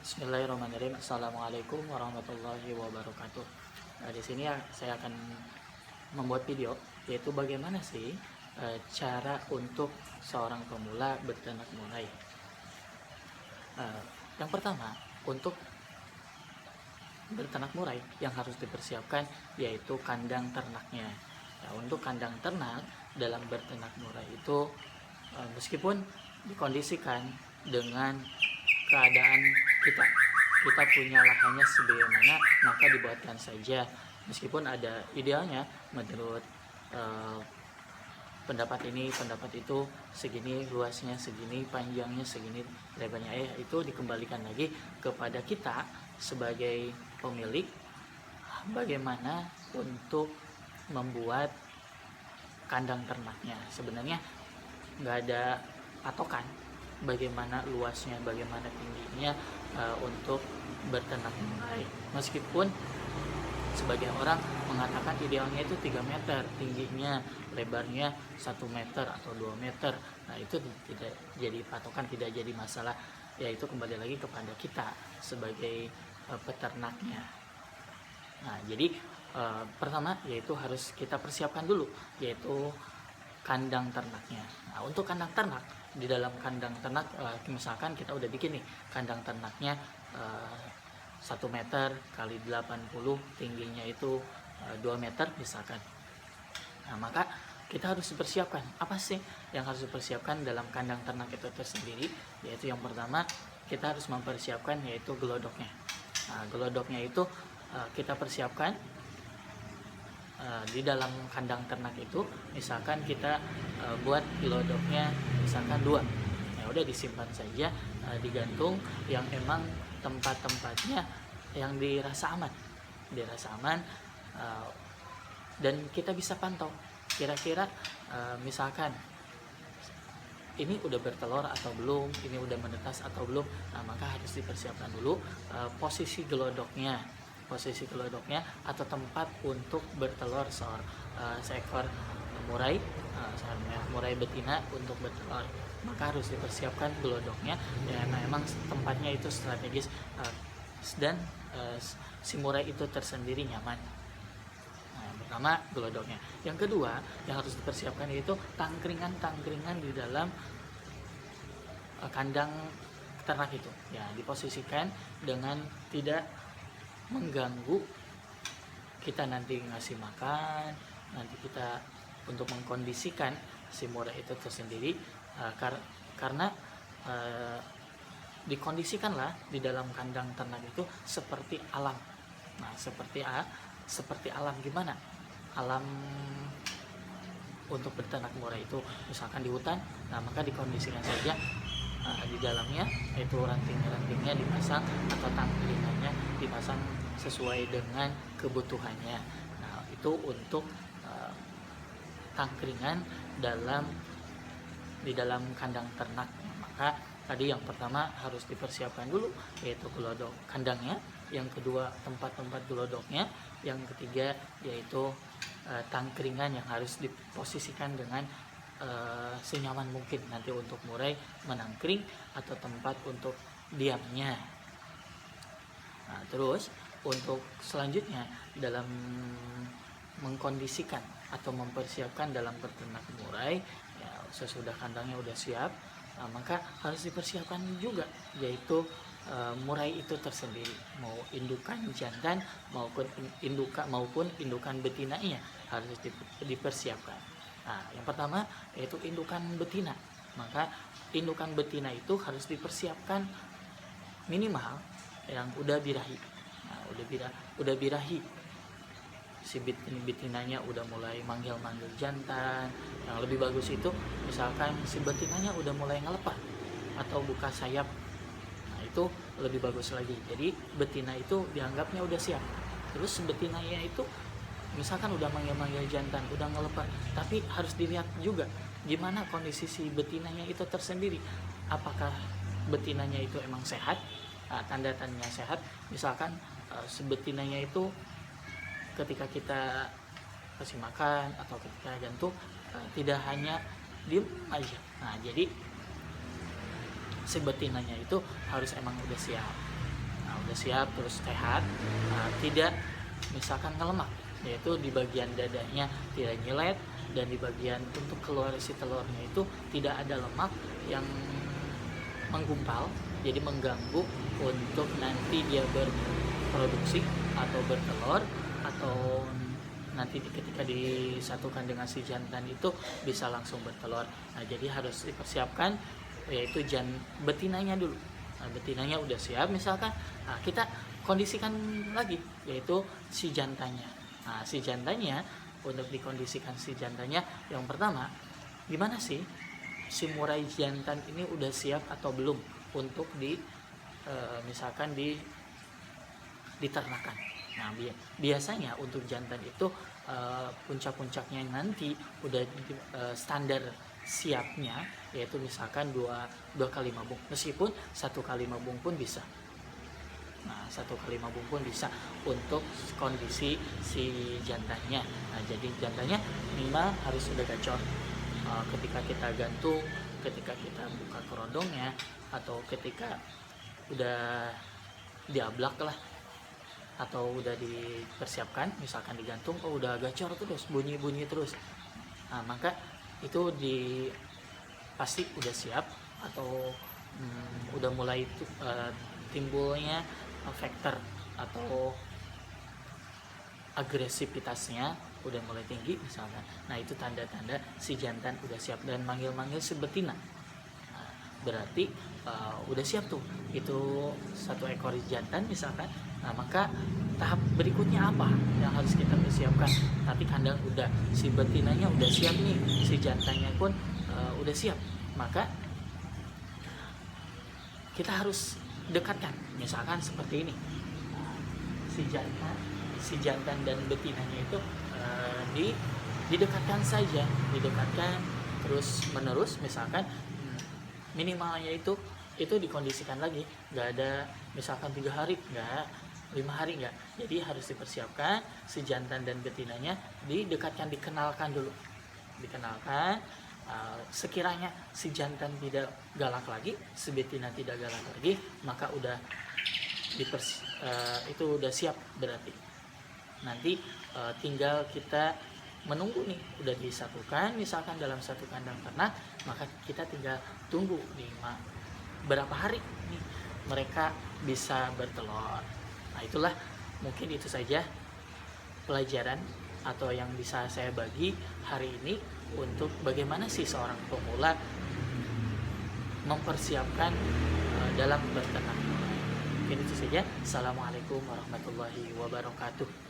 Bismillahirrahmanirrahim. Assalamualaikum warahmatullahi wabarakatuh. Nah, di sini saya akan membuat video yaitu bagaimana sih cara untuk seorang pemula berternak murai. Yang pertama, untuk berternak murai yang harus dipersiapkan yaitu kandang ternaknya. Nah, untuk kandang ternak dalam berternak murai itu meskipun dikondisikan dengan keadaan kita punya lahannya sebagaimana, maka dibuatkan saja. Meskipun ada idealnya menurut pendapat itu segini luasnya, segini panjangnya, segini lebarnya, itu dikembalikan lagi kepada kita sebagai pemilik bagaimana untuk membuat kandang ternaknya. Sebenarnya nggak ada patokan bagaimana luasnya, bagaimana tingginya untuk berternak murai. Meskipun sebagian orang mengatakan idealnya itu 3 meter tingginya, lebarnya 1 meter atau 2 meter. Nah, itu tidak jadi patokan, tidak jadi masalah. Yaitu kembali lagi kepada kita sebagai peternaknya. Nah, jadi pertama yaitu harus kita persiapkan dulu, yaitu kandang ternaknya. Nah, untuk kandang ternak, di dalam kandang ternak misalkan kita udah bikin nih kandang ternaknya 1 meter kali 80, tingginya itu 2 meter misalkan. Nah, maka kita harus dipersiapkan apa sih yang harus dipersiapkan dalam kandang ternak itu tersendiri, yaitu yang pertama kita harus mempersiapkan yaitu gelodoknya. Nah, gelodoknya itu kita persiapkan di dalam kandang ternak itu. Misalkan kita buat gelodoknya misalkan 2, ya udah disimpan saja, digantung yang emang tempat-tempatnya yang dirasa aman, dan kita bisa pantau kira-kira misalkan ini udah bertelur atau belum, ini udah menetas atau belum. Nah, maka harus dipersiapkan dulu posisi gelodoknya atau tempat untuk bertelur seekor murai, murai betina untuk bertelur. Maka harus dipersiapkan gelodoknya, ya memang tempatnya itu strategis dan si murai itu tersendiri nyaman. Nah, yang pertama gelodoknya. Yang kedua yang harus dipersiapkan yaitu tangkringan di dalam kandang ternak itu, ya diposisikan dengan tidak mengganggu kita nanti ngasih makan, nanti kita untuk mengkondisikan si murai itu tersendiri, karena dikondisikanlah di dalam kandang ternak itu seperti alam. Nah, seperti alam gimana? Alam untuk berternak murai itu misalkan di hutan, nah maka dikondisikan saja di dalamnya itu ranting-rantingnya dipasang atau tangkringannya dipasang sesuai dengan kebutuhannya. Nah, itu untuk tangkringan di dalam kandang ternak. Maka tadi yang pertama harus dipersiapkan dulu yaitu gelodok kandangnya, yang kedua tempat-tempat gelodoknya, yang ketiga yaitu tangkringan yang harus diposisikan dengan senyaman mungkin nanti untuk murai menangkring atau tempat untuk diamnya. Nah, terus untuk selanjutnya dalam mengkondisikan atau mempersiapkan dalam berternak murai, ya, sesudah kandangnya udah siap, maka harus dipersiapkan juga yaitu murai itu tersendiri, mau indukan jantan maupun indukan betinanya harus dipersiapkan. Nah, yang pertama yaitu indukan betina. Maka indukan betina itu harus dipersiapkan minimal yang udah birahi. Nah, udah birahi, si betinanya udah mulai manggil jantan. Yang lebih bagus itu misalkan si betinanya udah mulai ngelepar atau buka sayap. Nah, itu lebih bagus lagi. Jadi betina itu dianggapnya udah siap. Terus betinanya itu misalkan udah manggil jantan, udah ngelepar, tapi harus dilihat juga gimana kondisi si betinanya itu tersendiri. Apakah betinanya itu emang sehat? Tanda-tandanya sehat, misalkan si betinanya itu ketika kita kasih makan atau ketika gantung tidak hanya diem aja. Nah, jadi si betinanya itu harus emang udah siap. udah siap terus sehat, tidak misalkan ngelemak, yaitu di bagian dadanya tidak nyelet, dan di bagian untuk keluar isi telurnya itu tidak ada lemak yang menggumpal, jadi mengganggu untuk nanti dia berproduksi atau bertelur, atau nanti ketika disatukan dengan si jantan itu bisa langsung bertelur. Nah, jadi harus dipersiapkan, yaitu betinanya dulu. Nah, betinanya udah siap misalkan, nah, kita kondisikan lagi, yaitu si jantannya. Nah, si jantannya, untuk dikondisikan si jantannya, yang pertama, gimana sih si murai jantan ini udah siap atau belum untuk misalkan diternakan. Nah, biasanya untuk jantan itu puncak-puncaknya nanti udah standar siapnya, yaitu misalkan dua kali mabung, meskipun 1 kali mabung pun bisa. Nah, 1 kali mabung pun bisa untuk kondisi si jantannya. Nah, jadi jantannya minimal harus sudah gacor. Ketika kita gantung, ketika kita buka kerondongnya, atau ketika udah diablak lah, atau udah dipersiapkan, misalkan digantung, udah gacor terus, bunyi terus, nah, maka itu pasti udah siap, atau udah mulai timbulnya faktor atau agresivitasnya udah mulai tinggi misalkan. Nah, itu tanda-tanda si jantan udah siap, dan manggil-manggil si betina. Nah, berarti udah siap tuh, itu 1 ekor jantan misalkan. Nah, maka tahap berikutnya apa yang harus kita persiapkan? Tapi kandang udah, si betinanya udah siap nih, si jantannya pun udah siap, maka kita harus dekatkan, misalkan seperti ini. Si jantan dan betinanya itu didekatkan saja, didekatkan terus menerus, misalkan minimalnya itu dikondisikan lagi, nggak ada misalkan 3 hari, nggak 5 hari, nggak. Jadi harus dipersiapkan, si jantan dan betinanya didekatkan, dikenalkan dulu, sekiranya si jantan tidak galak lagi, si betina tidak galak lagi, maka udah itu udah siap berarti. Nanti tinggal kita menunggu nih, udah disatukan misalkan dalam 1 kandang ternak, maka kita tinggal tunggu berapa hari nih mereka bisa bertelur. Nah, itulah, mungkin itu saja pelajaran atau yang bisa saya bagi hari ini untuk bagaimana sih seorang pemula mempersiapkan dalam berternak. Mungkin itu saja. Assalamualaikum warahmatullahi wabarakatuh.